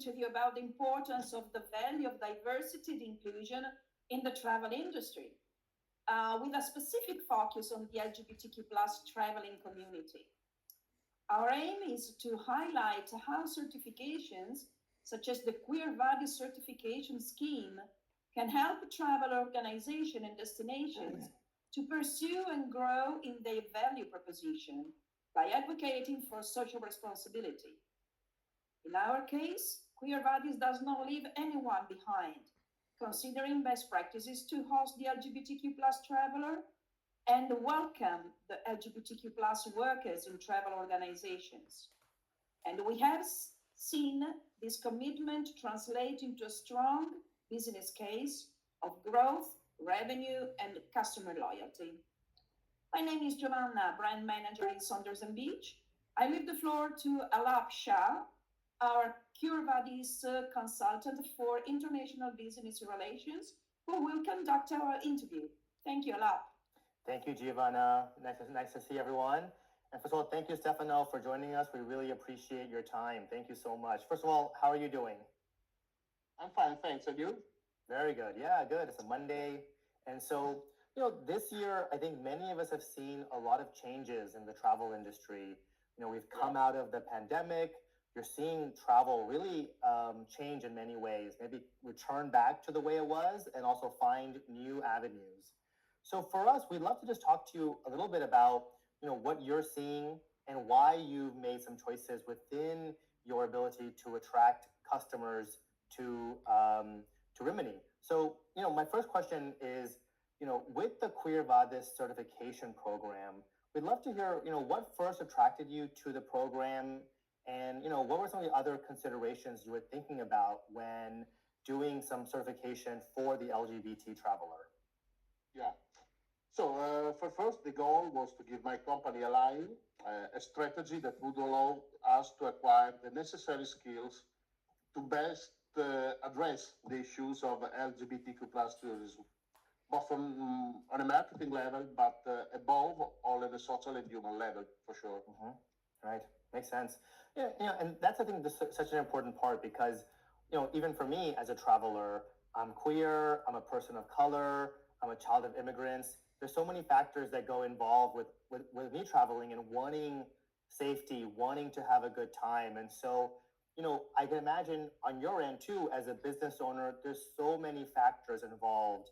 interview about the importance of the value of diversity and inclusion in the travel industry, with a specific focus on the LGBTQ plus traveling community. Our aim is to highlight how certifications, such as the Queervadis certification scheme, can help travel organizations and destinations to pursue and grow in their value proposition by advocating for social responsibility. In our case, Queervadis does not leave anyone behind, considering best practices to host the LGBTQ plus traveler and welcome the LGBTQ plus workers in travel organizations. And we have seen this commitment translate into a strong business case of growth, revenue, and customer loyalty. My name is Giovanna, brand manager in Saunders and Beach. I leave the floor to Aalap Shah, our Queervadis consultant for international business relations, who will conduct our interview. Thank you, Aalap. Thank you, Giovanna. Nice to see everyone. And first of all, thank you, Stefano, for joining us. We really appreciate your time. Thank you so much. First of all, how are you doing? I'm fine, thanks. And you? Very good. Yeah, good. It's a Monday. And so, this year, I think many of us have seen a lot of changes in the travel industry. We've come out of the pandemic. You're seeing travel really change in many ways, maybe return back to the way it was and also find new avenues. So for us, we'd love to just talk to you a little bit about, what you're seeing and why you've made some choices within your ability to attract customers to Rimini. So, my first question is, with the Queervadis certification program, we'd love to hear, what first attracted you to the program and, what were some of the other considerations you were thinking about when doing some certification for the LGBT traveler? Yeah. So for first, the goal was to give my company a strategy that would allow us to acquire the necessary skills to best address the issues of LGBTQ plus tourism, both on a marketing level, but above all at a social and human level, for sure. Mm-hmm. Right. Makes sense. Yeah, and that's, I think, such an important part because, even for me as a traveler, I'm queer, I'm a person of color, I'm a child of immigrants. There's so many factors that go involved with me traveling and wanting safety, wanting to have a good time. And so, I can imagine on your end too, as a business owner, there's so many factors involved,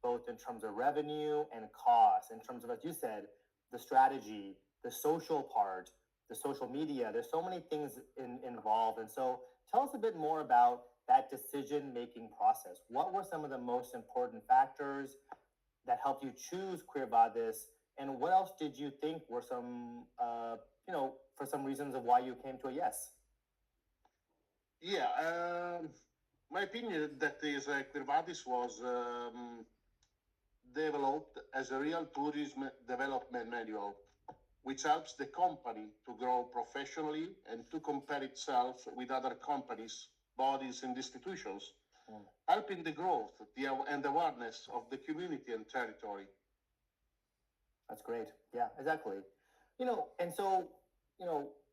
both in terms of revenue and cost, in terms of, as you said, the strategy, the social part, the social media. There's so many things involved. And so tell us a bit more about that decision-making process. What were some of the most important factors that helped you choose Queervadis, and what else did you think were some, for some reasons of why you came to a yes? Yeah, my opinion that is Queervadis was developed as a real tourism development manual, which helps the company to grow professionally and to compare itself with other companies, bodies, and institutions, helping the growth and awareness of the community and territory. That's great. Yeah, exactly. And so,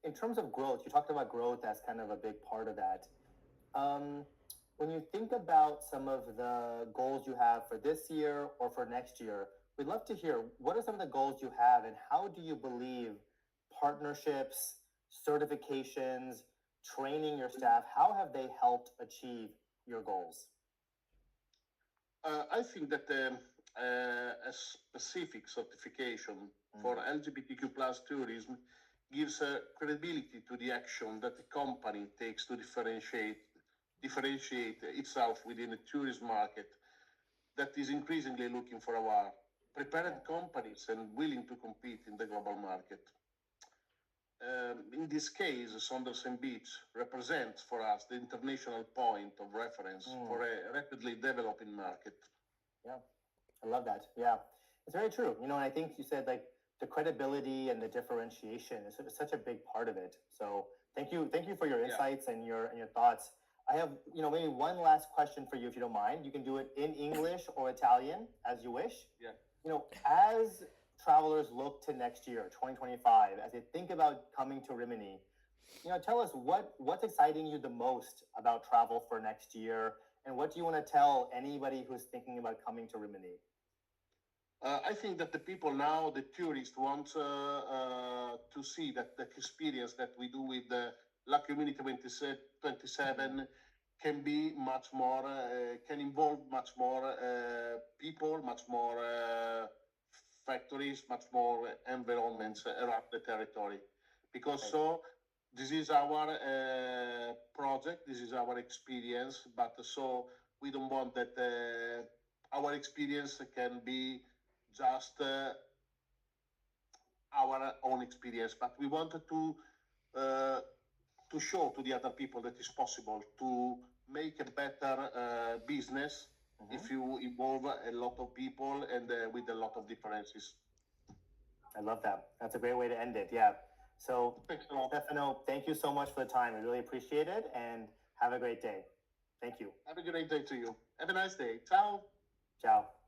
in terms of growth, you talked about growth as kind of a big part of that. When you think about some of the goals you have for this year or for next year, we'd love to hear what are some of the goals you have and how do you believe partnerships, certifications, training your staff, how have they helped achieve your goals? I think that a specific certification for LGBTQ plus tourism gives credibility to the action that the company takes to differentiate itself within the tourism market that is increasingly looking for our prepared companies and willing to compete in the global market. In this case, Saunders and Beach represents for us the international point of reference for a rapidly developing market. Yeah, I love that. Yeah, it's very true. And I think you said like the credibility and the differentiation is such a big part of it. So thank you for your insights and your thoughts. I have maybe one last question for you if you don't mind. You can do it in English or Italian as you wish. Yeah. As travelers look to next year, 2025, as they think about coming to Rimini, Tell us what's exciting you the most about travel for next year, and what do you want to tell anybody who's thinking about coming to Rimini? I think that the people now, the tourists, want to see that the experience that we do with the La Community 27 can be much more, can involve much more people, much more factories, much more environments around the territory. Because so this is our project, this is our experience, but so we don't want that our experience can be just our own experience, but we wanted to show to the other people that it's possible to make a better business if you involve a lot of people and with a lot of differences. I love that. That's a great way to end it. Yeah. So, Thanks a lot. Stefano, thank you so much for the time. I really appreciate it, and have a great day. Thank you. Have a great day to you. Have a nice day. Ciao. Ciao.